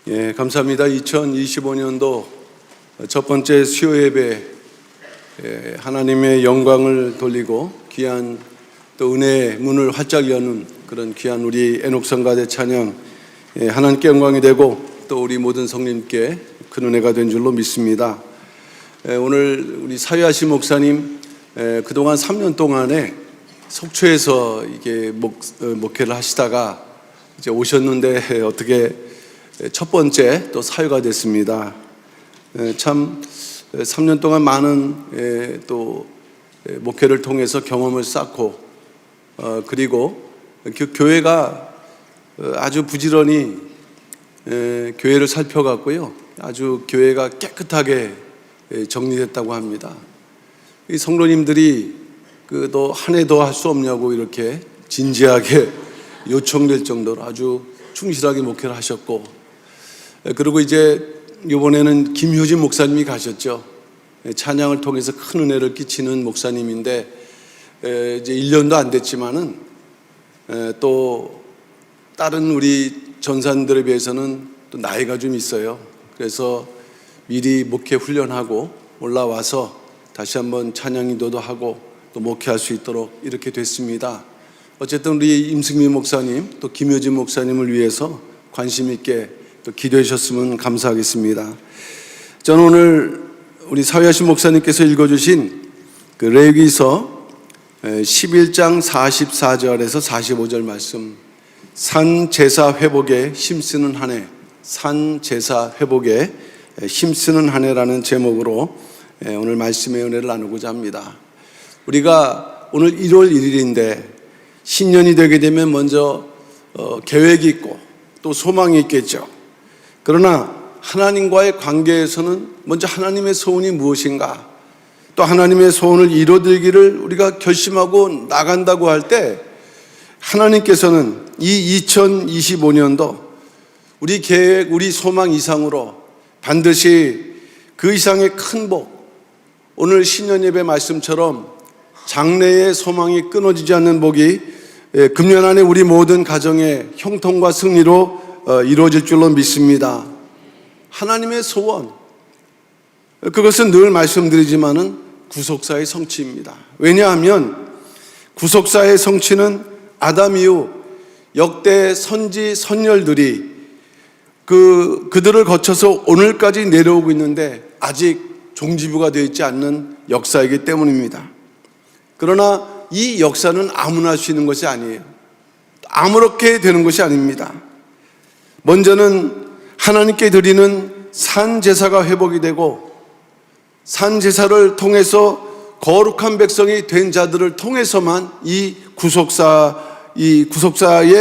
감사합니다. 2025년도 첫 번째 수요 예배, 하나님의 영광을 돌리고 귀한 또 은혜의 문을 활짝 여는 그런 귀한 우리 애녹성가대 찬양, 하나님께 영광이 되고 또 우리 모든 성님께 큰 은혜가 된 줄로 믿습니다. 오늘 우리 사유하신 목사님, 그동안 3년 동안에 속초에서 이게 목회를 하시다가 이제 오셨는데 어떻게 첫 번째 또 사유가 됐습니다. 참 3년 동안 많은 또 목회를 통해서 경험을 쌓고 그리고 교회가 아주 부지런히 교회를 살펴갔고요. 아주 교회가 깨끗하게 정리됐다고 합니다. 이 성도님들이 또 한 해 더 할 수 없냐고 이렇게 진지하게 요청될 정도로 아주 충실하게 목회를 하셨고, 그리고 이제 이번에는 김효진 목사님이 가셨죠. 찬양을 통해서 큰 은혜를 끼치는 목사님인데 이제 1년도 안 됐지만은 또 다른 우리 전사님들에 비해서는 또 나이가 좀 있어요. 그래서 미리 목회 훈련하고 올라와서 다시 한번 찬양 인도도 하고 또 목회할 수 있도록 이렇게 됐습니다. 어쨌든 우리 임승민 목사님 또 김효진 목사님을 위해서 관심 있게 또 기도해 주셨으면 감사하겠습니다. 저는 오늘 우리 사유하신 목사님께서 읽어주신 그 레위기서 11장 44절에서 45절 말씀, 산 제사 회복에 힘쓰는 한 해, 산 제사 회복에 힘쓰는 한 해라는 제목으로 오늘 말씀의 은혜를 나누고자 합니다. 우리가 오늘 1월 1일인데 신년이 되게 되면 먼저 계획이 있고 또 소망이 있겠죠. 그러나 하나님과의 관계에서는 먼저 하나님의 소원이 무엇인가, 또 하나님의 소원을 이루어들기를 우리가 결심하고 나간다고 할 때 하나님께서는 이 2025년도 우리 계획, 우리 소망 이상으로 반드시 그 이상의 큰 복, 오늘 신년 예배 말씀처럼 장래의 소망이 끊어지지 않는 복이 금년 안에 우리 모든 가정의 형통과 승리로 이루어질 줄로 믿습니다. 하나님의 소원, 그것은 늘 말씀드리지만은 구속사의 성취입니다. 왜냐하면 구속사의 성취는 아담 이후 역대 선지 선열들이 그들을 거쳐서 오늘까지 내려오고 있는데 아직 종지부가 되어 있지 않는 역사이기 때문입니다. 그러나 이 역사는 아무나 할 수 있는 것이 아니에요. 아무렇게 되는 것이 아닙니다. 먼저는 하나님께 드리는 산 제사가 회복이 되고, 산 제사를 통해서 거룩한 백성이 된 자들을 통해서만 이 구속사의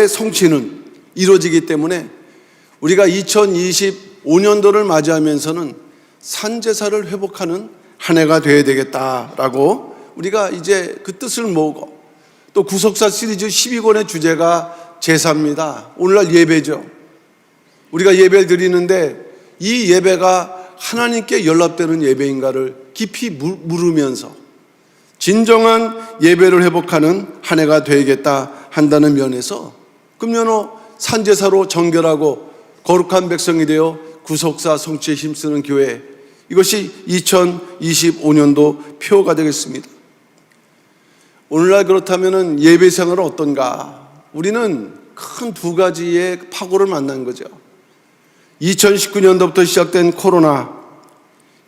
성취는 이루어지기 때문에 우리가 2025년도를 맞이하면서는 산 제사를 회복하는 한 해가 되어야 되겠다라고 우리가 이제 그 뜻을 모으고, 또 구속사 시리즈 12권의 주제가 제사입니다. 오늘날 예배죠. 우리가 예배를 드리는데 이 예배가 하나님께 연락되는 예배인가를 깊이 물으면서 진정한 예배를 회복하는 한 해가 되겠다 한다는 면에서 금년호 산제사로 정결하고 거룩한 백성이 되어 구속사 성취에 힘쓰는 교회, 이것이 2025년도 표가 되겠습니다. 오늘날 그렇다면 예배 생활은 어떤가? 우리는 큰 두 가지의 파고를 만난 거죠. 2019년도부터 시작된 코로나,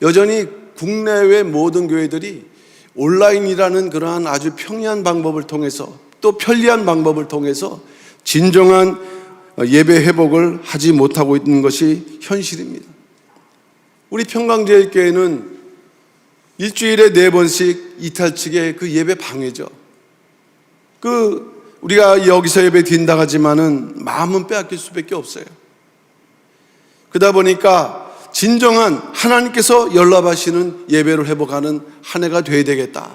여전히 국내외 모든 교회들이 온라인이라는 그러한 아주 평이한 방법을 통해서, 또 편리한 방법을 통해서 진정한 예배 회복을 하지 못하고 있는 것이 현실입니다. 우리 평강제일교회는 일주일에 4번씩 이탈측의 그 예배 방해죠. 우리가 여기서 예배 드린다 하지만은 마음은 빼앗길 수밖에 없어요. 그러다 보니까 진정한 하나님께서 연락하시는 예배를 회복하는 한 해가 되어야 되겠다.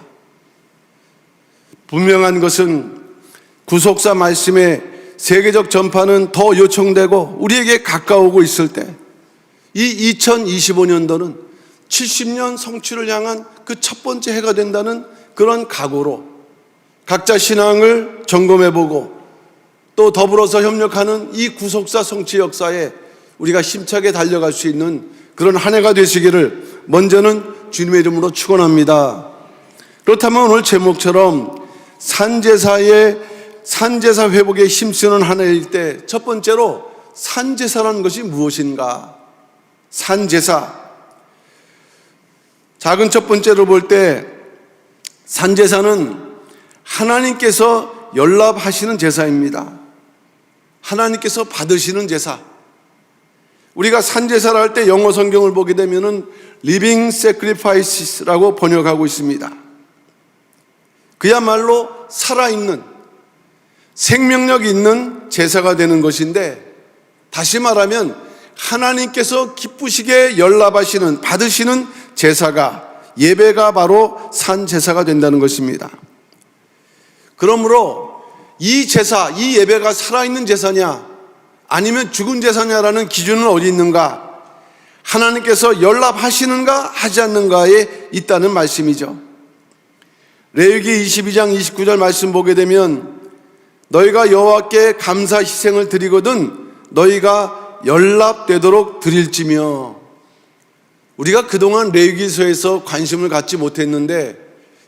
분명한 것은 구속사 말씀의 세계적 전파는 더 요청되고 우리에게 가까우고 있을 때, 이 2025년도는 70년 성취를 향한 그 첫 번째 해가 된다는 그런 각오로 각자 신앙을 점검해보고 또 더불어서 협력하는 이 구속사 성취 역사에 우리가 힘차게 달려갈 수 있는 그런 한 해가 되시기를 먼저는 주님의 이름으로 축원합니다. 그렇다면 오늘 제목처럼 산제사 회복에 힘쓰는 한 해일 때 첫 번째로 산제사라는 것이 무엇인가? 산제사. 작은 첫 번째로 볼 때 산제사는 하나님께서 연락하시는 제사입니다. 하나님께서 받으시는 제사. 우리가 산제사를 할 때 영어 성경을 보게 되면은 Living Sacrifices라고 번역하고 있습니다. 그야말로 살아있는 생명력 있는 제사가 되는 것인데, 다시 말하면 하나님께서 기쁘시게 연락하시는 받으시는 제사가, 예배가 바로 산제사가 된다는 것입니다. 그러므로 이 제사, 이 예배가 살아있는 제사냐 아니면 죽은 제사냐라는 기준은 어디 있는가? 하나님께서 연락하시는가 하지 않는가에 있다는 말씀이죠. 레위기 22장 29절 말씀 보게 되면 너희가 여호와께 감사 희생을 드리거든 너희가 연락되도록 드릴지며. 우리가 그동안 레위기서에서 관심을 갖지 못했는데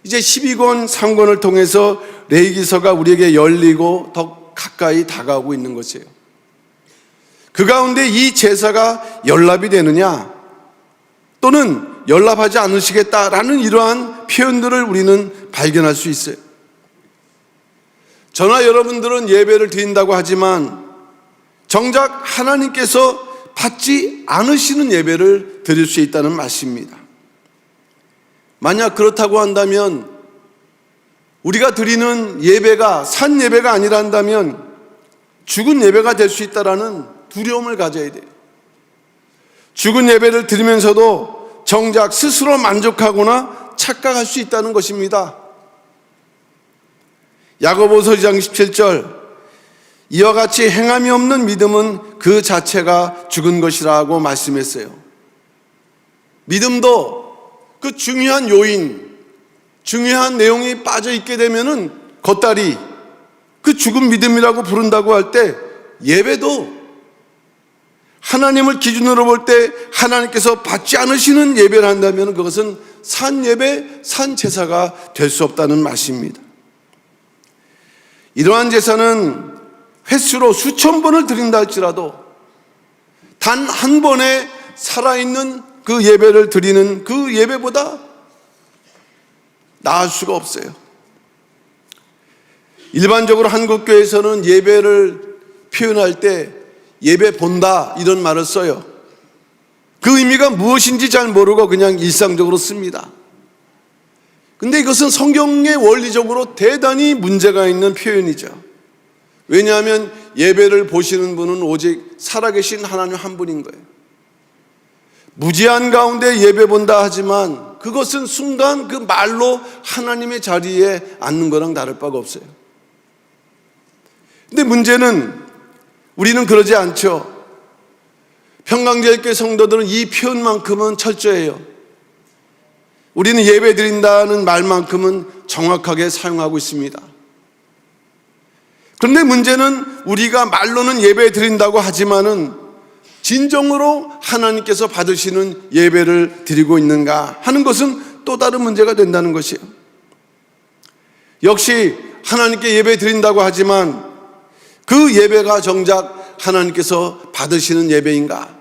이제 12권 3권을 통해서 레위기서가 우리에게 열리고 더 가까이 다가오고 있는 것이에요. 그 가운데 이 제사가 연락이 되느냐 또는 연락하지 않으시겠다라는 이러한 표현들을 우리는 발견할 수 있어요. 저나 여러분들은 예배를 드린다고 하지만 정작 하나님께서 받지 않으시는 예배를 드릴 수 있다는 말씀입니다. 만약 그렇다고 한다면 우리가 드리는 예배가 산 예배가 아니라 한다면 죽은 예배가 될 수 있다라는 두려움을 가져야 돼요. 죽은 예배를 드리면서도 정작 스스로 만족하거나 착각할 수 있다는 것입니다. 야고보서 2장 17절 이와 같이 행함이 없는 믿음은 그 자체가 죽은 것이라고 말씀했어요. 믿음도 그 중요한 요인, 중요한 내용이 빠져 있게 되면은 겉다리, 그 죽은 믿음이라고 부른다고 할 때 예배도 하나님을 기준으로 볼 때 하나님께서 받지 않으시는 예배를 한다면 그것은 산 예배, 산 제사가 될 수 없다는 말씀입니다. 이러한 제사는 횟수로 수천 번을 드린다 할지라도 단 한 번에 살아있는 그 예배를 드리는 그 예배보다 나을 수가 없어요. 일반적으로 한국교회에서는 예배를 표현할 때 예배 본다 이런 말을 써요. 그 의미가 무엇인지 잘 모르고 그냥 일상적으로 씁니다. 근데 이것은 성경의 원리적으로 대단히 문제가 있는 표현이죠. 왜냐하면 예배를 보시는 분은 오직 살아계신 하나님 한 분인 거예요. 무제한 가운데 예배 본다 하지만 그것은 순간 그 말로 하나님의 자리에 앉는 거랑 다를 바가 없어요. 근데 문제는 우리는 그러지 않죠. 평강제일교회 성도들은 이 표현만큼은 철저해요. 우리는 예배 드린다는 말만큼은 정확하게 사용하고 있습니다. 그런데 문제는 우리가 말로는 예배 드린다고 하지만은 진정으로 하나님께서 받으시는 예배를 드리고 있는가 하는 것은 또 다른 문제가 된다는 것이에요. 역시 하나님께 예배 드린다고 하지만 그 예배가 정작 하나님께서 받으시는 예배인가?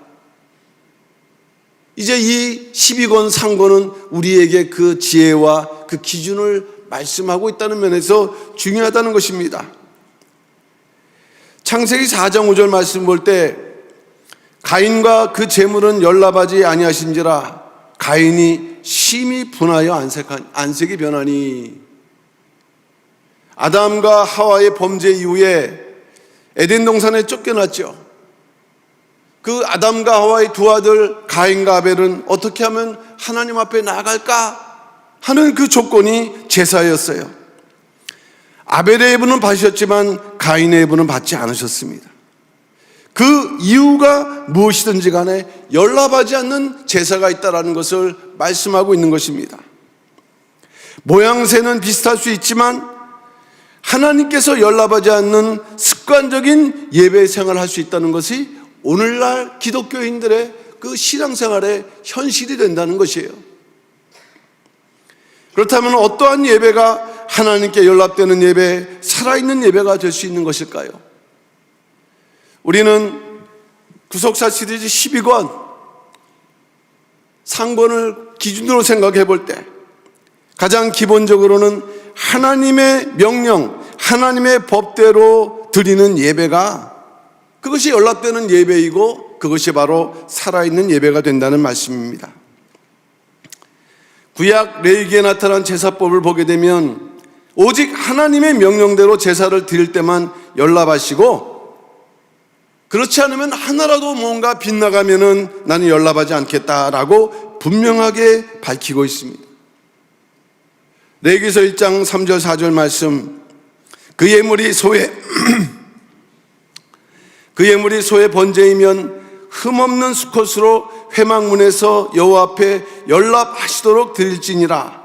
이제 이 12권 상고는 우리에게 그 지혜와 그 기준을 말씀하고 있다는 면에서 중요하다는 것입니다. 창세기 4장 5절 말씀 볼 때 가인과 그 재물은 연락하지 아니하신지라 가인이 심히 분하여 안색이 변하니. 아담과 하와의 범죄 이후에 에덴 동산에 쫓겨났죠. 그 아담과 하와의 두 아들 가인과 아벨은 어떻게 하면 하나님 앞에 나아갈까 하는 그 조건이 제사였어요. 아벨의 예분은 받으셨지만 가인의 예분은 받지 않으셨습니다. 그 이유가 무엇이든지 간에 연락하지 않는 제사가 있다는 것을 말씀하고 있는 것입니다. 모양새는 비슷할 수 있지만 하나님께서 연락하지 않는 습관적인 예배 생활을 할 수 있다는 것이 오늘날 기독교인들의 그 신앙생활의 현실이 된다는 것이에요. 그렇다면 어떠한 예배가 하나님께 연락되는 예배, 살아있는 예배가 될 수 있는 것일까요? 우리는 구속사 시리즈 12권 상권을 기준으로 생각해 볼 때 가장 기본적으로는 하나님의 명령, 하나님의 법대로 드리는 예배가 그것이 연락되는 예배이고 그것이 바로 살아있는 예배가 된다는 말씀입니다. 구약 레위기에 나타난 제사법을 보게 되면 오직 하나님의 명령대로 제사를 드릴 때만 연락하시고 그렇지 않으면 하나라도 뭔가 빗나가면은 나는 연락하지 않겠다라고 분명하게 밝히고 있습니다. 레위기서 1장 3절 4절 말씀, 그 예물이 소의 번제이면 흠없는 수컷으로 회막문에서 여호와 앞에 연락하시도록 드릴지니라.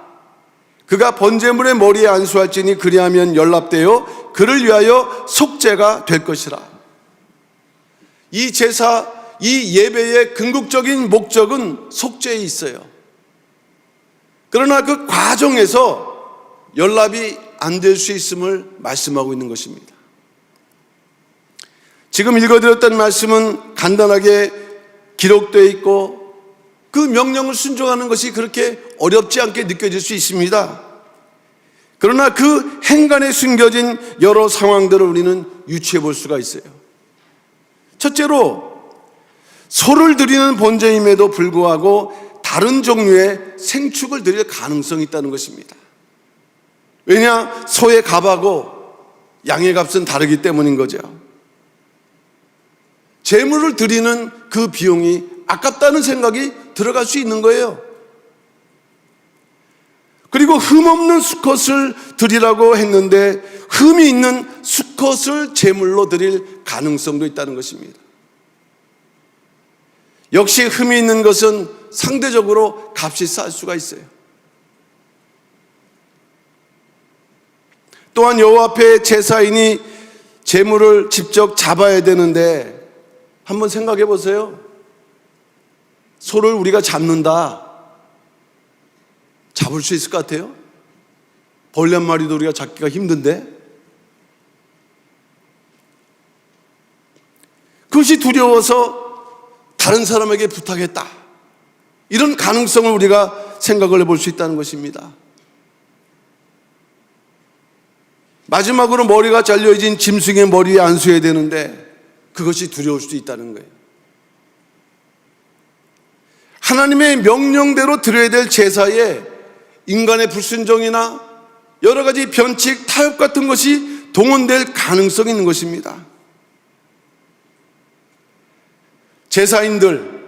그가 번제물의 머리에 안수할지니 그리하면 연락되어 그를 위하여 속죄가 될 것이라. 이 제사, 이 예배의 궁극적인 목적은 속죄에 있어요. 그러나 그 과정에서 연락이 안 될 수 있음을 말씀하고 있는 것입니다. 지금 읽어드렸던 말씀은 간단하게 기록되어 있고 그 명령을 순종하는 것이 그렇게 어렵지 않게 느껴질 수 있습니다. 그러나 그 행간에 숨겨진 여러 상황들을 우리는 유추해 볼 수가 있어요. 첫째로 소를 드리는 번제임에도 불구하고 다른 종류의 생축을 드릴 가능성이 있다는 것입니다. 왜냐? 소의 값하고 양의 값은 다르기 때문인 거죠. 제물을 드리는 그 비용이 아깝다는 생각이 들어갈 수 있는 거예요. 그리고 흠없는 수컷을 드리라고 했는데 흠이 있는 수컷을 제물로 드릴 가능성도 있다는 것입니다. 역시 흠이 있는 것은 상대적으로 값이 쌀 수가 있어요. 또한 여호와 앞에 제사인이 제물을 직접 잡아야 되는데 한번 생각해 보세요. 소를 우리가 잡는다. 잡을 수 있을 것 같아요? 벌레 한 마리도 우리가 잡기가 힘든데? 그것이 두려워서 다른 사람에게 부탁했다. 이런 가능성을 우리가 생각을 해볼 수 있다는 것입니다. 마지막으로 머리가 잘려진 짐승의 머리에 안수해야 되는데 그것이 두려울 수도 있다는 거예요. 하나님의 명령대로 드려야 될 제사에 인간의 불순종이나 여러 가지 변칙, 타협 같은 것이 동원될 가능성이 있는 것입니다. 제사인들,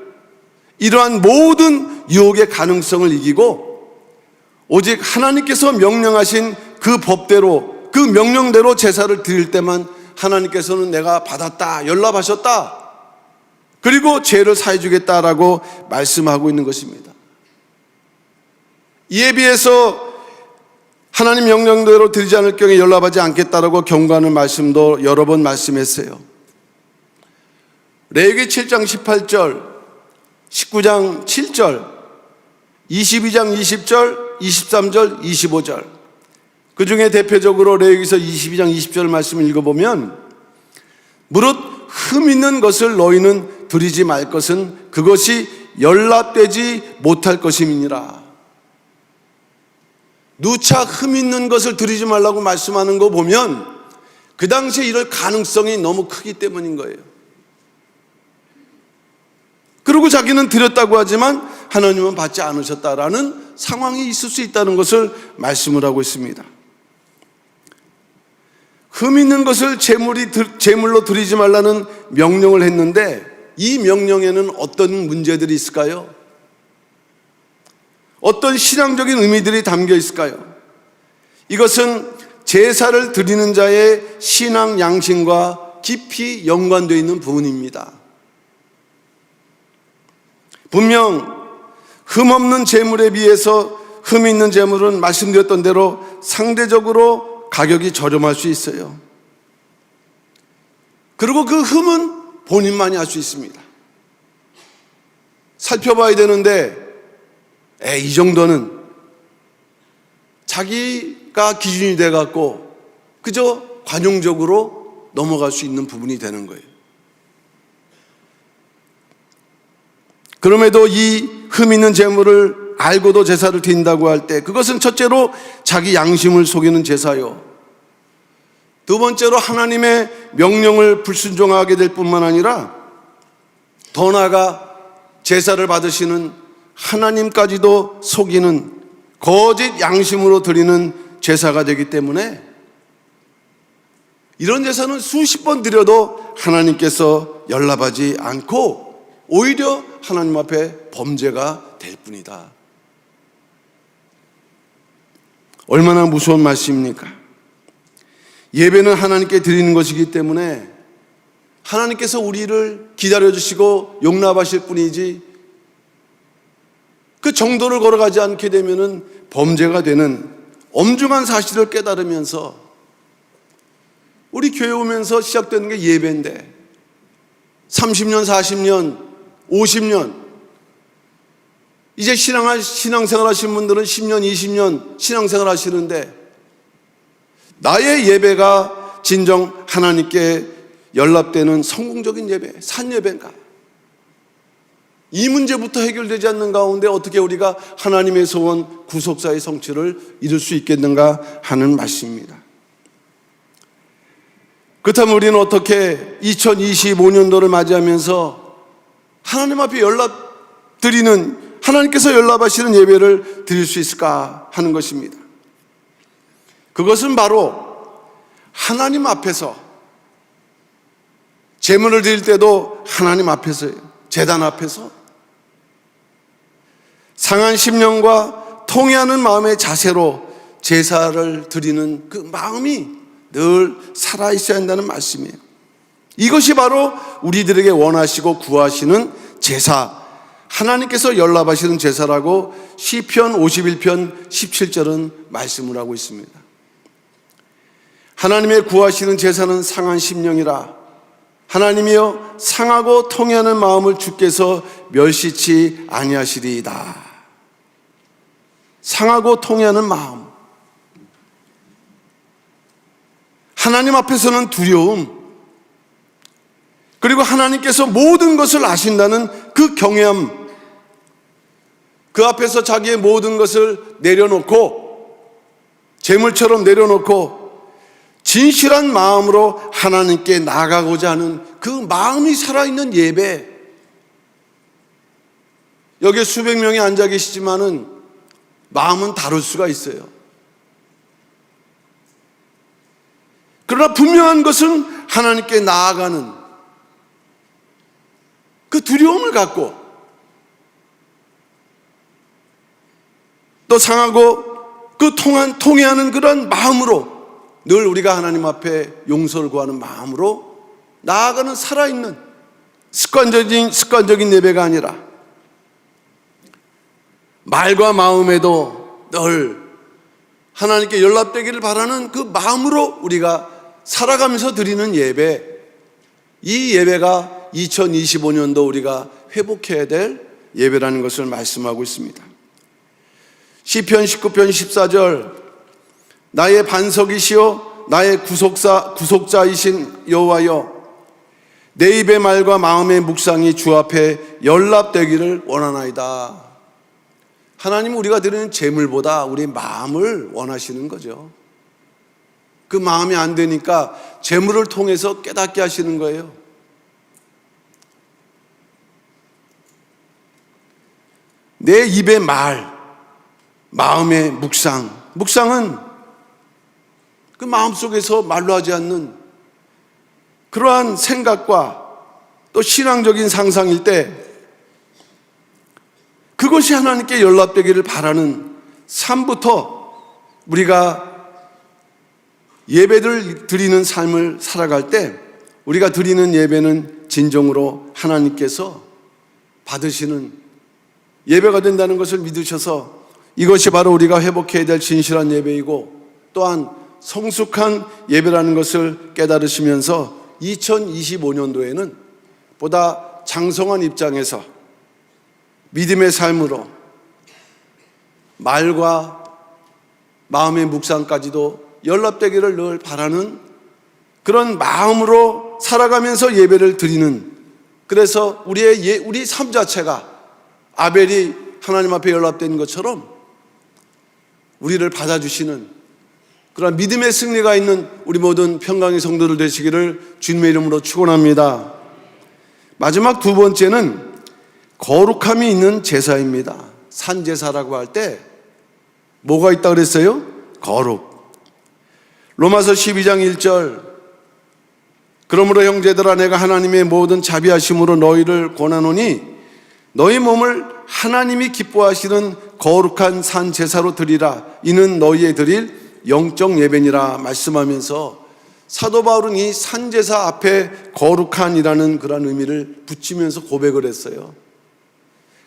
이러한 모든 유혹의 가능성을 이기고 오직 하나님께서 명령하신 그 법대로, 그 명령대로 제사를 드릴 때만 하나님께서는 내가 받았다, 연락하셨다, 그리고 죄를 사해 주겠다라고 말씀하고 있는 것입니다. 이에 비해서 하나님 명령대로 드리지 않을 경우에 연락하지 않겠다라고 경고하는 말씀도 여러 번 말씀했어요. 레위기 7장 18절, 19장 7절, 22장 20절, 23절, 25절, 그 중에 대표적으로 레위기서 22장 20절 말씀을 읽어보면 무릇 흠 있는 것을 너희는 드리지 말 것은 그것이 연락되지 못할 것임이니라. 누차 흠 있는 것을 드리지 말라고 말씀하는 거 보면 그 당시에 이럴 가능성이 너무 크기 때문인 거예요. 그리고 자기는 드렸다고 하지만 하나님은 받지 않으셨다라는 상황이 있을 수 있다는 것을 말씀을 하고 있습니다. 흠 있는 것을 제물로 드리지 말라는 명령을 했는데 이 명령에는 어떤 문제들이 있을까요? 어떤 신앙적인 의미들이 담겨 있을까요? 이것은 제사를 드리는 자의 신앙 양심과 깊이 연관되어 있는 부분입니다. 분명 흠없는 제물에 비해서 흠 있는 제물은 말씀드렸던 대로 상대적으로 가격이 저렴할 수 있어요. 그리고 그 흠은 본인만이 알 수 있습니다. 살펴봐야 되는데 이 정도는 자기가 기준이 돼갖고 그저 관용적으로 넘어갈 수 있는 부분이 되는 거예요. 그럼에도 이 흠 있는 재물을 알고도 제사를 드린다고 할 때 그것은 첫째로 자기 양심을 속이는 제사요, 두 번째로 하나님의 명령을 불순종하게 될 뿐만 아니라 더 나아가 제사를 받으시는 하나님까지도 속이는 거짓 양심으로 드리는 제사가 되기 때문에 이런 제사는 수십 번 드려도 하나님께서 연락하지 않고 오히려 하나님 앞에 범죄가 될 뿐이다. 얼마나 무서운 말씀입니까? 예배는 하나님께 드리는 것이기 때문에 하나님께서 우리를 기다려주시고 용납하실 뿐이지 그 정도를 걸어가지 않게 되면 범죄가 되는 엄중한 사실을 깨달으면서 우리 교회 오면서 시작되는 게 예배인데 30년, 40년, 50년 이제 신앙생활 하신 분들은 10년, 20년 신앙생활 하시는데 나의 예배가 진정 하나님께 연락되는 성공적인 예배, 산 예배인가? 이 문제부터 해결되지 않는 가운데 어떻게 우리가 하나님의 소원, 구속사의 성취를 이룰 수 있겠는가 하는 말씀입니다. 그렇다면 우리는 어떻게 2025년도를 맞이하면서 하나님 앞에 연락드리는, 하나님께서 연락하시는 예배를 드릴 수 있을까 하는 것입니다. 그것은 바로 하나님 앞에서, 제물을 드릴 때도 하나님 앞에서예요. 제단 앞에서 상한 심령과 통회하는 마음의 자세로 제사를 드리는 그 마음이 늘 살아있어야 한다는 말씀이에요. 이것이 바로 우리들에게 원하시고 구하시는 제사, 하나님께서 연락하시는 제사라고 시편 51편 17절은 말씀을 하고 있습니다. 하나님의 구하시는 제사는 상한 심령이라, 하나님이여 상하고 통회하는 마음을 주께서 멸시치 아니하시리이다. 상하고 통회하는 마음, 하나님 앞에서는 두려움, 그리고 하나님께서 모든 것을 아신다는 그 경외함, 그 앞에서 자기의 모든 것을 내려놓고, 재물처럼 내려놓고 진실한 마음으로 하나님께 나아가고자 하는 그 마음이 살아있는 예배. 여기에 수백 명이 앉아 계시지만은 마음은 다를 수가 있어요. 그러나 분명한 것은 하나님께 나아가는 그 두려움을 갖고, 또 상하고 그 통회하는 그런 마음으로 늘 우리가 하나님 앞에 용서를 구하는 마음으로 나아가는 살아있는 습관적인 예배가 아니라 말과 마음에도 늘 하나님께 연락되기를 바라는 그 마음으로 우리가 살아가면서 드리는 예배, 이 예배가 2025년도 우리가 회복해야 될 예배라는 것을 말씀하고 있습니다. 시편 19편 14절, 나의 반석이시여 나의 구속자이신 여호와여, 내 입의 말과 마음의 묵상이 주 앞에 연락되기를 원하나이다. 하나님은 우리가 드리는 재물보다 우리 마음을 원하시는 거죠. 그 마음이 안 되니까 재물을 통해서 깨닫게 하시는 거예요. 내 입의 말, 마음의 묵상은 그 마음속에서 말로 하지 않는 그러한 생각과 또 신앙적인 상상일 때 그것이 하나님께 연락되기를 바라는 삶부터 우리가 예배를 드리는 삶을 살아갈 때 우리가 드리는 예배는 진정으로 하나님께서 받으시는 예배가 된다는 것을 믿으셔서 이것이 바로 우리가 회복해야 될 진실한 예배이고 또한 성숙한 예배라는 것을 깨달으시면서 2025년도에는 보다 장성한 입장에서 믿음의 삶으로 말과 마음의 묵상까지도 연합되기를 늘 바라는 그런 마음으로 살아가면서 예배를 드리는, 그래서 우리 삶 자체가 아벨이 하나님 앞에 연합된 것처럼 우리를 받아주시는 그런 믿음의 승리가 있는 우리 모든 평강의 성도들 되시기를 주님의 이름으로 축원합니다. 마지막 두 번째는 거룩함이 있는 제사입니다. 산제사라고 할 때 뭐가 있다 그랬어요? 거룩. 로마서 12장 1절, 그러므로 형제들아 내가 하나님의 모든 자비하심으로 너희를 권하노니 너희 몸을 하나님이 기뻐하시는 거룩한 산제사로 드리라. 이는 너희의 드릴 영적 예배니라 말씀하면서 사도 바울은 이 산제사 앞에 거룩한이라는 그런 의미를 붙이면서 고백을 했어요.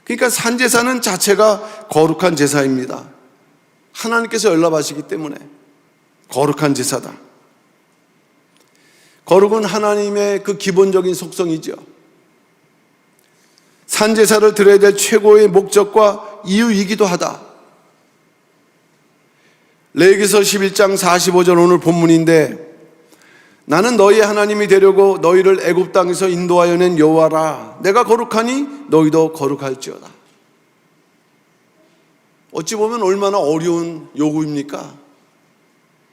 그러니까 산제사는 자체가 거룩한 제사입니다. 하나님께서 연락하시기 때문에 거룩한 제사다. 거룩은 하나님의 그 기본적인 속성이죠. 산제사를 드려야 될 최고의 목적과 이유이기도 하다. 레위기서 11장 45절 오늘 본문인데, 나는 너희의 하나님이 되려고 너희를 애굽 땅에서 인도하여 낸 여호와라. 내가 거룩하니 너희도 거룩할지어다. 어찌 보면 얼마나 어려운 요구입니까?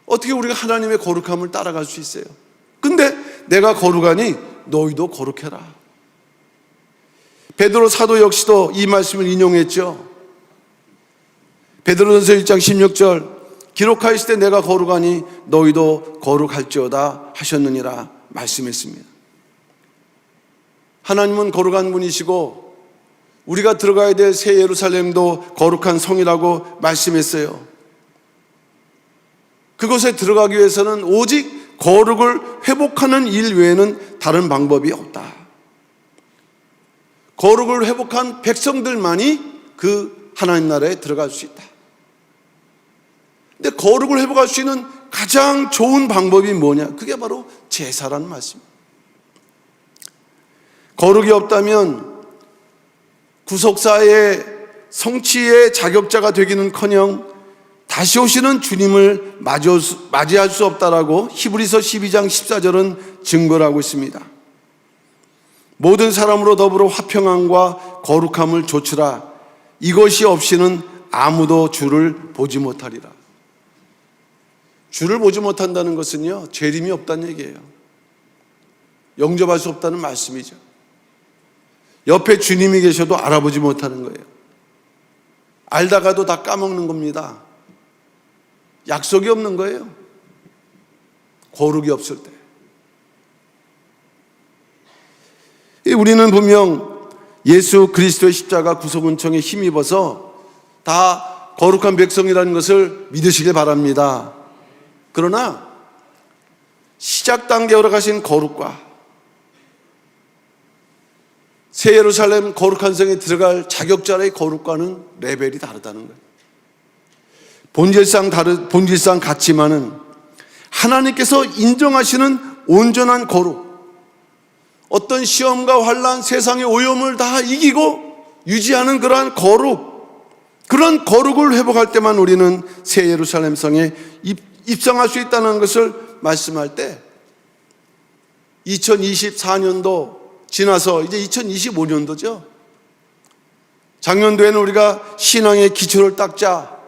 어떻게 우리가 하나님의 거룩함을 따라갈 수 있어요? 근데 내가 거룩하니 너희도 거룩해라. 베드로 사도 역시도 이 말씀을 인용했죠. 베드로전서 1장 16절, 기록하였을 때 내가 거룩하니 너희도 거룩할지어다 하셨느니라 말씀했습니다. 하나님은 거룩한 분이시고 우리가 들어가야 될 새 예루살렘도 거룩한 성이라고 말씀했어요. 그곳에 들어가기 위해서는 오직 거룩을 회복하는 일 외에는 다른 방법이 없다. 거룩을 회복한 백성들만이 그 하나님 나라에 들어갈 수 있다. 근데 거룩을 회복할 수 있는 가장 좋은 방법이 뭐냐? 그게 바로 제사라는 말씀입니다. 거룩이 없다면 구속사의 성취의 자격자가 되기는커녕 다시 오시는 주님을 맞이할 수 없다라고 히브리서 12장 14절은 증거를 하고 있습니다. 모든 사람으로 더불어 화평함과 거룩함을 조치라. 이것이 없이는 아무도 주를 보지 못하리라. 주를 보지 못한다는 것은요, 재림이 없다는 얘기예요. 영접할 수 없다는 말씀이죠. 옆에 주님이 계셔도 알아보지 못하는 거예요. 알다가도 다 까먹는 겁니다. 약속이 없는 거예요. 거룩이 없을 때. 우리는 분명 예수 그리스도의 십자가 구속 은총에 힘입어서 다 거룩한 백성이라는 것을 믿으시길 바랍니다. 그러나 시작 단계로 가신 거룩과 새 예루살렘 거룩한 성에 들어갈 자격자의 거룩과는 레벨이 다르다는 거예요. 본질상 같지만은 하나님께서 인정하시는 온전한 거룩, 어떤 시험과 환난, 세상의 오염을 다 이기고 유지하는 그러한 거룩, 그런 거룩을 회복할 때만 우리는 새 예루살렘 성에 입성할 수 있다는 것을 말씀할 때 2024년도 지나서 이제 2025년도죠. 작년도에는 우리가 신앙의 기초를 닦자.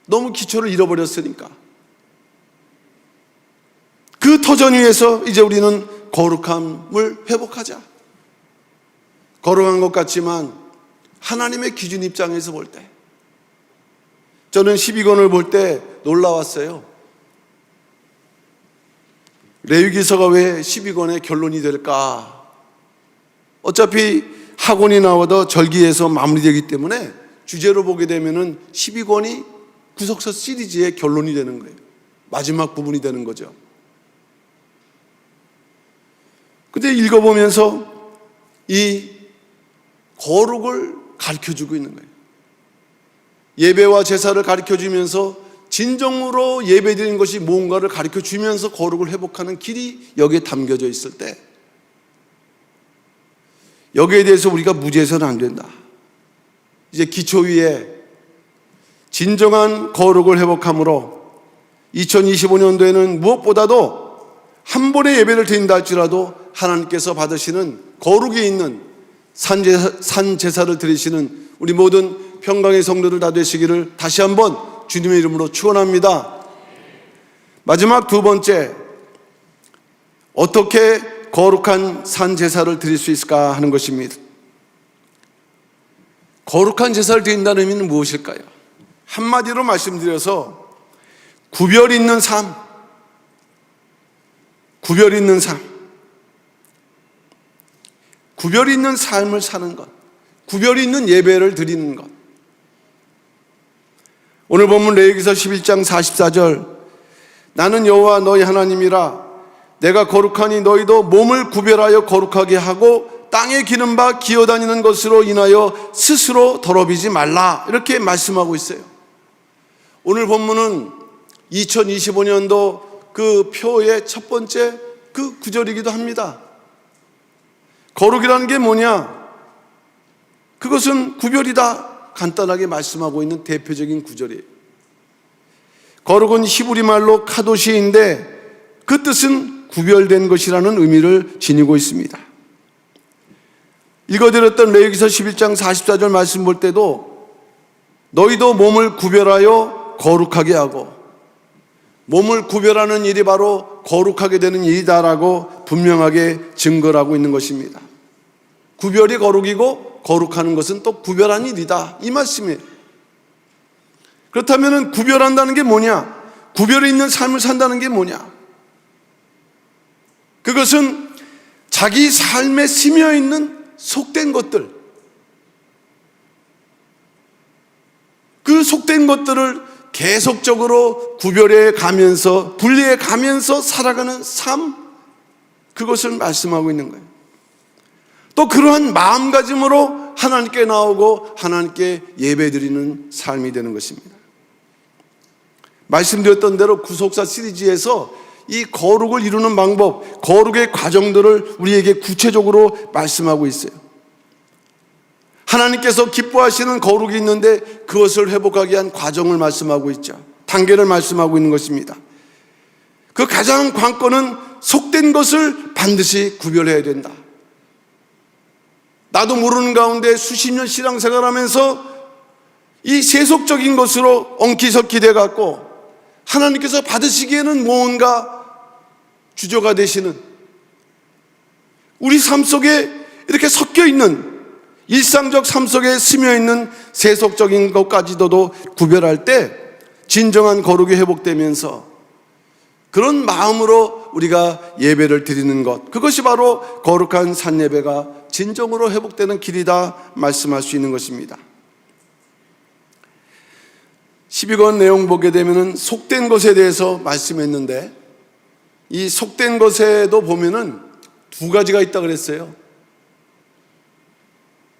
너무 기초를 잃어버렸으니까. 그 터전 위에서 이제 우리는 거룩함을 회복하자. 거룩한 것 같지만 하나님의 기준 입장에서 볼 때, 저는 12권을 볼 때 놀라웠어요. 레위기서가 왜 12권의 결론이 될까? 어차피 학원이 나와도 절기에서 마무리되기 때문에 주제로 보게 되면은 12권이 구속서 시리즈의 결론이 되는 거예요. 마지막 부분이 되는 거죠. 근데 읽어보면서 이 거룩을 가르쳐주고 있는 거예요. 예배와 제사를 가르쳐주면서 진정으로 예배드리는 것이 뭔가를 가르쳐주면서 거룩을 회복하는 길이 여기에 담겨져 있을 때 여기에 대해서 우리가 무지해서는 안 된다. 이제 기초 위에 진정한 거룩을 회복함으로 2025년도에는 무엇보다도 한 번의 예배를 드린다 할지라도 하나님께서 받으시는 거룩이 있는 산제사를 드리시는 우리 모든 평강의 성도들 다 되시기를 다시 한번 주님의 이름으로 축원합니다. 마지막 두 번째, 어떻게 거룩한 산제사를 드릴 수 있을까 하는 것입니다. 거룩한 제사를 드린다는 의미는 무엇일까요? 한마디로 말씀드려서 구별 있는 삶, 구별 있는 삶, 구별 있는 삶을 사는 것, 구별 있는 예배를 드리는 것. 오늘 본문 레위기서 11장 44절, 나는 여호와 너희 하나님이라 내가 거룩하니 너희도 몸을 구별하여 거룩하게 하고 땅에 기는 바 기어다니는 것으로 인하여 스스로 더럽이지 말라, 이렇게 말씀하고 있어요. 오늘 본문은 2025년도 그 표의 첫 번째 그 구절이기도 합니다. 거룩이라는 게 뭐냐? 그것은 구별이다, 간단하게 말씀하고 있는 대표적인 구절이에요. 거룩은 히브리 말로 카도시인데 그 뜻은 구별된 것이라는 의미를 지니고 있습니다. 읽어드렸던 레위기서 11장 44절 말씀 볼 때도 너희도 몸을 구별하여 거룩하게 하고, 몸을 구별하는 일이 바로 거룩하게 되는 일이다라고 분명하게 증거를 하고 있는 것입니다. 구별이 거룩이고 거룩하는 것은 또 구별한 일이다, 이 말씀이에요. 그렇다면 구별한다는 게 뭐냐? 구별이 있는 삶을 산다는 게 뭐냐? 그것은 자기 삶에 스며 있는 속된 것들, 그 속된 것들을 계속적으로 구별해 가면서, 분리해 가면서 살아가는 삶, 그것을 말씀하고 있는 거예요. 또 그러한 마음가짐으로 하나님께 나오고 하나님께 예배드리는 삶이 되는 것입니다. 말씀드렸던 대로 구속사 시리즈에서 이 거룩을 이루는 방법, 거룩의 과정들을 우리에게 구체적으로 말씀하고 있어요. 하나님께서 기뻐하시는 거룩이 있는데 그것을 회복하기 위한 과정을 말씀하고 있죠. 단계를 말씀하고 있는 것입니다. 그 가장 관건은 속된 것을 반드시 구별해야 된다. 나도 모르는 가운데 수십 년 신앙생활하면서 이 세속적인 것으로 엉키석키 돼갖고 하나님께서 받으시기에는 뭔가 주저가 되시는, 우리 삶 속에 이렇게 섞여 있는, 일상적 삶 속에 스며 있는 세속적인 것까지도 구별할 때 진정한 거룩이 회복되면서 그런 마음으로 우리가 예배를 드리는 것, 그것이 바로 거룩한 산예배가 진정으로 회복되는 길이다 말씀할 수 있는 것입니다. 12권 내용 보게 되면 속된 것에 대해서 말씀했는데, 이 속된 것에도 보면은 두 가지가 있다 그랬어요.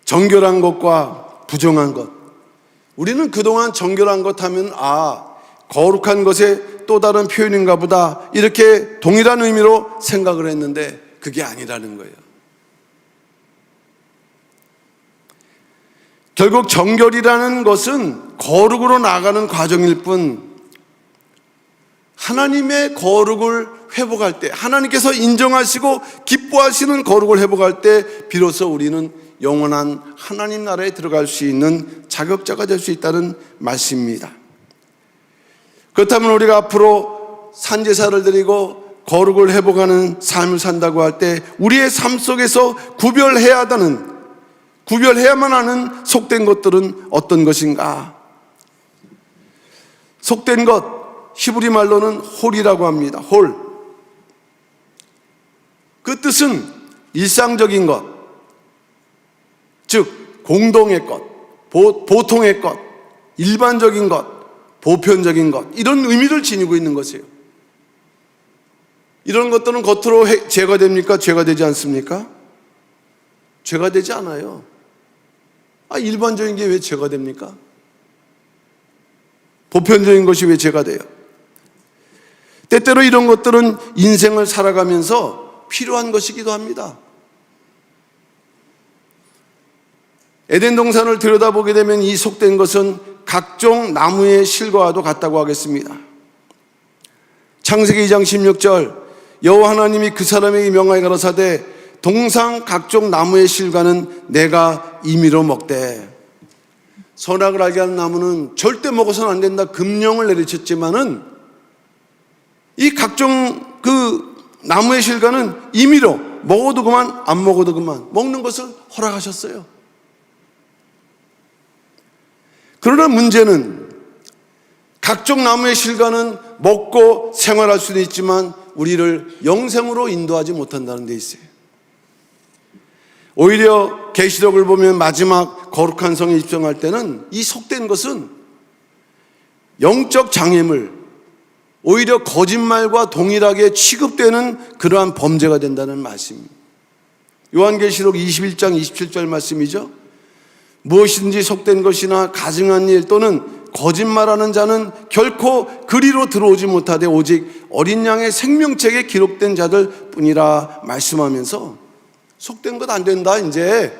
정결한 것과 부정한 것. 우리는 그동안 정결한 것 하면 거룩한 것의 또 다른 표현인가 보다, 이렇게 동일한 의미로 생각을 했는데 그게 아니라는 거예요. 결국 정결이라는 것은 거룩으로 나아가는 과정일 뿐, 하나님의 거룩을 회복할 때, 하나님께서 인정하시고 기뻐하시는 거룩을 회복할 때 비로소 우리는 영원한 하나님 나라에 들어갈 수 있는 자격자가 될 수 있다는 말씀입니다. 그렇다면 우리가 앞으로 산제사를 드리고 거룩을 회복하는 삶을 산다고 할 때 우리의 삶 속에서 구별해야만 하는 속된 것들은 어떤 것인가? 속된 것, 히브리 말로는 홀이라고 합니다. 홀. 그 뜻은 일상적인 것, 즉 공동의 것, 보통의 것, 일반적인 것, 보편적인 것, 이런 의미를 지니고 있는 것이에요. 이런 것들은 겉으로 죄가 됩니까? 죄가 되지 않습니까? 죄가 되지 않아요. 일반적인 게 왜 죄가 됩니까? 보편적인 것이 왜 죄가 돼요? 때때로 이런 것들은 인생을 살아가면서 필요한 것이기도 합니다. 에덴 동산을 들여다보게 되면 이 속된 것은 각종 나무의 실과와도 같다고 하겠습니다. 창세기 2장 16절, 여호와 하나님이 그 사람에게 명하여 가라사대 동상 각종 나무의 실과는 내가 임의로 먹되. 선악을 알게 하는 나무는 절대 먹어서는 안 된다 금령을 내리쳤지만은 이 각종 그 나무의 실과는 임의로 먹어도 그만 안 먹어도 그만 먹는 것을 허락하셨어요. 그러나 문제는 각종 나무의 실과는 먹고 생활할 수도 있지만 우리를 영생으로 인도하지 못한다는 데 있어요. 오히려 계시록을 보면 마지막 거룩한 성에 입성할 때는 이 속된 것은 영적 장애물, 오히려 거짓말과 동일하게 취급되는 그러한 범죄가 된다는 말씀입니다. 요한계시록 21장 27절 말씀이죠. 무엇이든지 속된 것이나 가증한 일 또는 거짓말하는 자는 결코 그리로 들어오지 못하되 오직 어린 양의 생명책에 기록된 자들 뿐이라 말씀하면서 속된 것 안 된다. 이제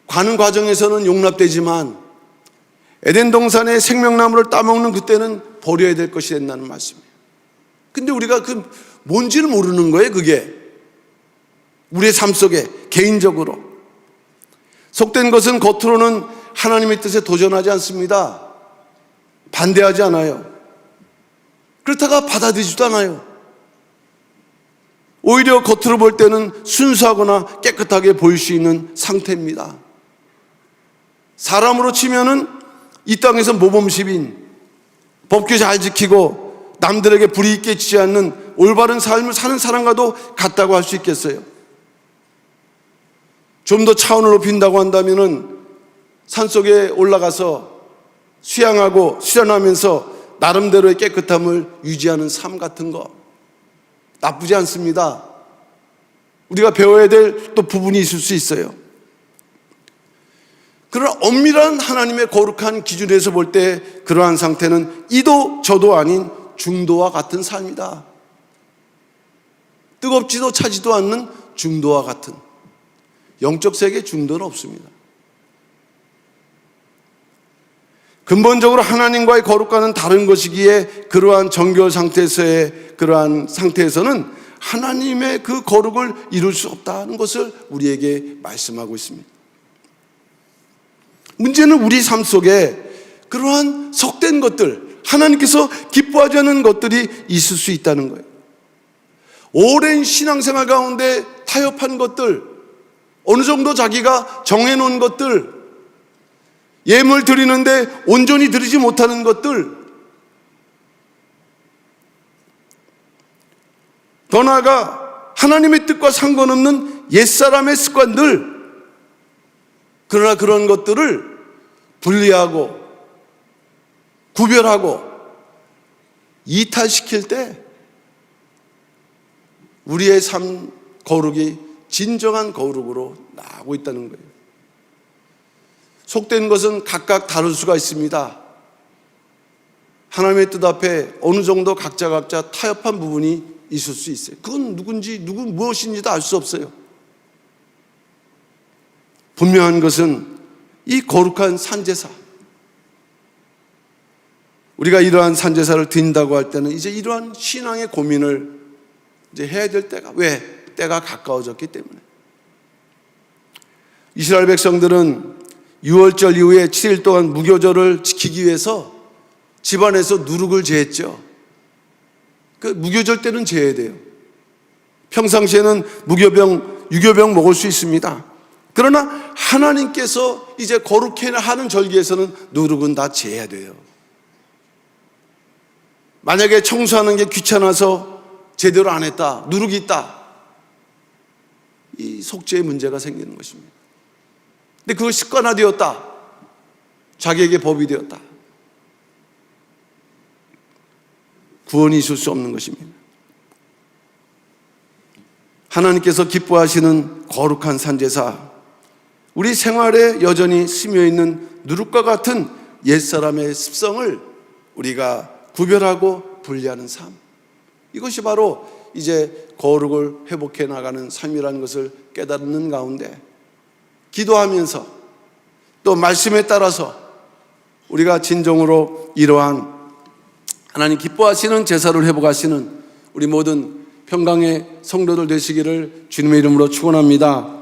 가는 과정에서는 용납되지만 에덴 동산의 생명나무를 따먹는 그때는 버려야 될 것이 된다는 말씀이에요. 근데 우리가 그 뭔지를 모르는 거예요. 그게 우리의 삶 속에 개인적으로 속된 것은 겉으로는 하나님의 뜻에 도전하지 않습니다. 반대하지 않아요. 그렇다가 받아들이지도 않아요. 오히려 겉으로 볼 때는 순수하거나 깨끗하게 보일 수 있는 상태입니다. 사람으로 치면은 이 땅에서 모범시민, 법규 잘 지키고 남들에게 불이익 끼치지 않는 올바른 삶을 사는 사람과도 같다고 할 수 있겠어요. 좀 더 차원을 높인다고 한다면은 산속에 올라가서 수양하고 수련하면서 나름대로의 깨끗함을 유지하는 삶 같은 거 나쁘지 않습니다. 우리가 배워야 될 또 부분이 있을 수 있어요. 그러나 엄밀한 하나님의 거룩한 기준에서 볼 때 그러한 상태는 이도 저도 아닌 중도와 같은 삶이다. 뜨겁지도 차지도 않는 중도와 같은, 영적 세계 중도는 없습니다. 근본적으로 하나님과의 거룩과는 다른 것이기에 그러한 정결 상태에서의 그러한 상태에서는 하나님의 그 거룩을 이룰 수 없다는 것을 우리에게 말씀하고 있습니다. 문제는 우리 삶 속에 그러한 속된 것들, 하나님께서 기뻐하지 않는 것들이 있을 수 있다는 거예요. 오랜 신앙생활 가운데 타협한 것들, 어느 정도 자기가 정해놓은 것들, 예물 드리는데 온전히 드리지 못하는 것들, 더 나아가 하나님의 뜻과 상관없는 옛사람의 습관들, 그러나 그런 것들을 분리하고 구별하고 이탈시킬 때 우리의 삶 거룩이 진정한 거룩으로 나오고 있다는 거예요. 속된 것은 각각 다를 수가 있습니다. 하나님의 뜻 앞에 어느 정도 각자 타협한 부분이 있을 수 있어요. 그건 누군지 무엇인지도 알 수 없어요. 분명한 것은 이 거룩한 산제사, 우리가 이러한 산제사를 드린다고 할 때는 이제 이러한 신앙의 고민을 이제 해야 될 때가, 왜? 때가 가까워졌기 때문에. 이스라엘 백성들은 유월절 이후에 7일 동안 무교절을 지키기 위해서 집안에서 누룩을 제했죠. 그 무교절 때는 제해야 돼요. 평상시에는 유교병 먹을 수 있습니다. 그러나 하나님께서 이제 거룩해 하는 절기에서는 누룩은 다 제해야 돼요. 만약에 청소하는 게 귀찮아서 제대로 안 했다, 누룩이 있다, 이 속죄의 문제가 생기는 것입니다. 근데 그걸 습관화되었다, 자기에게 법이 되었다, 구원이 있을 수 없는 것입니다. 하나님께서 기뻐하시는 거룩한 산제사, 우리 생활에 여전히 스며있는 누룩과 같은 옛사람의 습성을 우리가 구별하고 분리하는 삶, 이것이 바로 이제 거룩을 회복해 나가는 삶이라는 것을 깨닫는 가운데 기도하면서 또 말씀에 따라서 우리가 진정으로 이러한 하나님 기뻐하시는 제사를 회복하시는 우리 모든 평강의 성도들 되시기를 주님의 이름으로 축원합니다.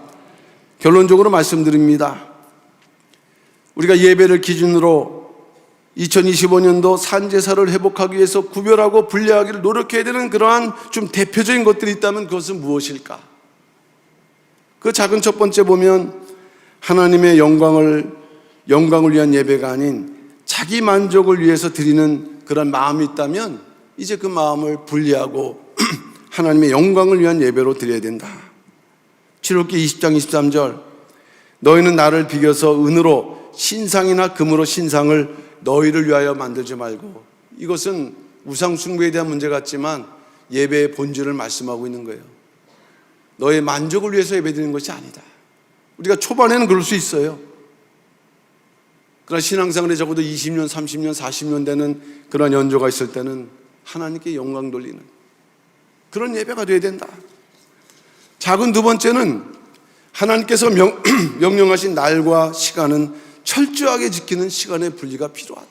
결론적으로 말씀드립니다. 우리가 예배를 기준으로 2025년도 산제사를 회복하기 위해서 구별하고 분리하기를 노력해야 되는 그러한 좀 대표적인 것들이 있다면 그것은 무엇일까? 그 작은 첫 번째 보면 하나님의 영광을 위한 예배가 아닌 자기 만족을 위해서 드리는 그런 마음이 있다면 이제 그 마음을 분리하고 하나님의 영광을 위한 예배로 드려야 된다. 출애굽기 20장 23절 너희는 나를 비겨서 은으로 신상이나 금으로 신상을 너희를 위하여 만들지 말고, 이것은 우상 숭배에 대한 문제 같지만 예배의 본질을 말씀하고 있는 거예요. 너의 만족을 위해서 예배드리는 것이 아니다. 우리가 초반에는 그럴 수 있어요. 그러나 신앙생활에 적어도 20년, 30년, 40년 되는 그런 연조가 있을 때는 하나님께 영광 돌리는 그런 예배가 되어야 된다. 작은 두 번째는 하나님께서 명령하신 날과 시간은 철저하게 지키는 시간의 분리가 필요하다.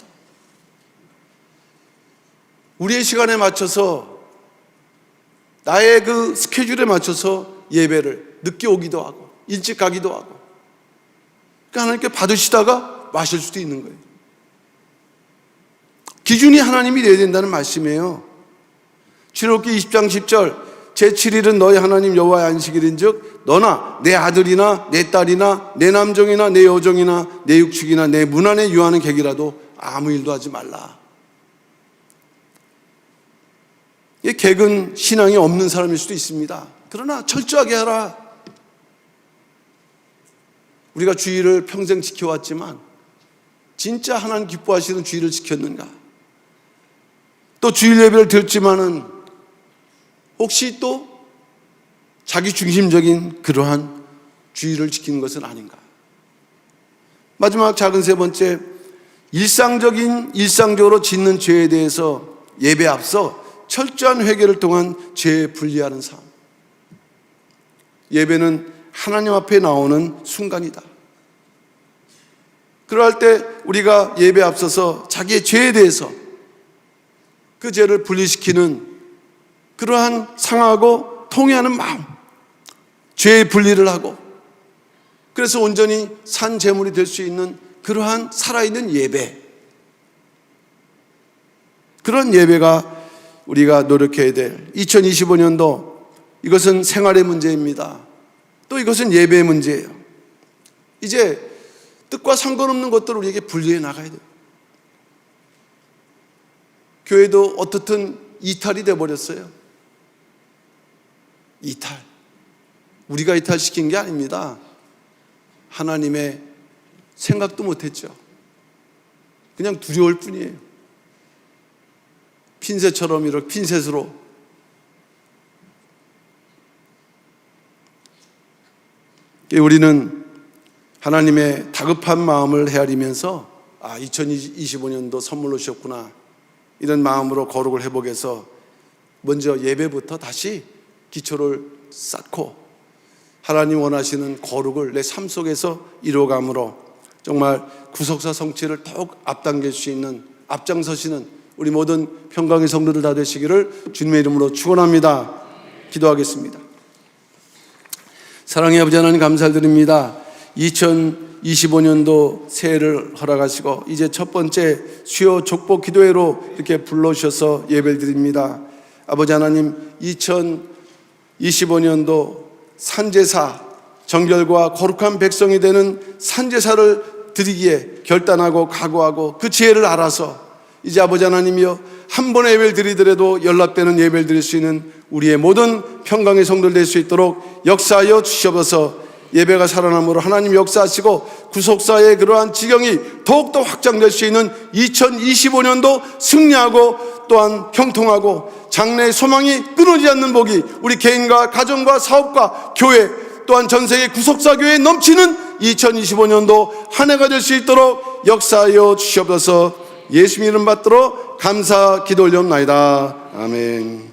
우리의 시간에 맞춰서 나의 그 스케줄에 맞춰서 예배를 늦게 오기도 하고 일찍 가기도 하고, 그러니까 하나님께 받으시다가 마실 수도 있는 거예요. 기준이 하나님이 되어야 된다는 말씀이에요. 출애굽기 20장 10절 제7일은 너희 하나님 여호와의 안식일인즉 너나 내 아들이나 내 딸이나 내 남종이나 내 여종이나 내 육축이나 내 문 안에 유하는 객이라도 아무 일도 하지 말라. 이 객은 신앙이 없는 사람일 수도 있습니다. 그러나 철저하게 하라. 우리가 주일을 평생 지켜왔지만 진짜 하나님 기뻐하시는 주일을 지켰는가? 또 주일 예배를 드렸지만은 혹시 또 자기 중심적인 그러한 주의를 지키는 것은 아닌가? 마지막 작은 세 번째, 일상적으로 짓는 죄에 대해서 예배 앞서 철저한 회개를 통한 죄에 분리하는 삶. 예배는 하나님 앞에 나오는 순간이다. 그러할 때 우리가 예배 앞서서 자기의 죄에 대해서 그 죄를 분리시키는 그러한 상하고 통회하는 마음, 죄의 분리를 하고, 그래서 온전히 산 제물이 될 수 있는 그러한 살아있는 예배, 그런 예배가 우리가 노력해야 될 2025년도, 이것은 생활의 문제입니다. 또 이것은 예배의 문제예요. 이제 뜻과 상관없는 것들을 우리에게 분리해 나가야 돼요. 교회도 어떻든 이탈이 돼버렸어요. 이탈. 우리가 이탈시킨 게 아닙니다. 하나님의 생각도 못했죠. 그냥 두려울 뿐이에요. 핀셋처럼 이렇게 핀셋으로. 우리는 하나님의 다급한 마음을 헤아리면서 2025년도 선물로 주셨구나, 이런 마음으로 거룩을 회복해서 먼저 예배부터 다시 기초를 쌓고 하나님 원하시는 거룩을 내 삶 속에서 이루어감으로 정말 구속사 성취를 더욱 앞당길 수 있는, 앞장서시는 우리 모든 평강의 성도들 다 되시기를 주님의 이름으로 축원합니다. 기도하겠습니다. 사랑의 아버지 하나님, 감사드립니다. 2025년도 새해를 허락하시고 이제 첫 번째 수요 족보 기도회로 이렇게 불러주셔서 예배를 드립니다. 아버지 하나님, 2025년도 산제사, 정결과 거룩한 백성이 되는 산제사를 드리기에 결단하고 각오하고 그 지혜를 알아서 이제 아버지 하나님이여, 한 번의 예배를 드리더라도 연락되는 예배를 드릴 수 있는 우리의 모든 평강의 성도들 될 수 있도록 역사하여 주시옵소서. 예배가 살아남으로 하나님 역사하시고 구속사의 그러한 지경이 더욱더 확장될 수 있는 2025년도 승리하고 또한 형통하고 장래의 소망이 끊어지지 않는 복이 우리 개인과 가정과 사업과 교회 또한 전세계 구속사교회에 넘치는 2025년도 한 해가 될 수 있도록 역사하여 주시옵소서. 예수님 이름 받들어 감사 기도 올려옵나이다. 아멘.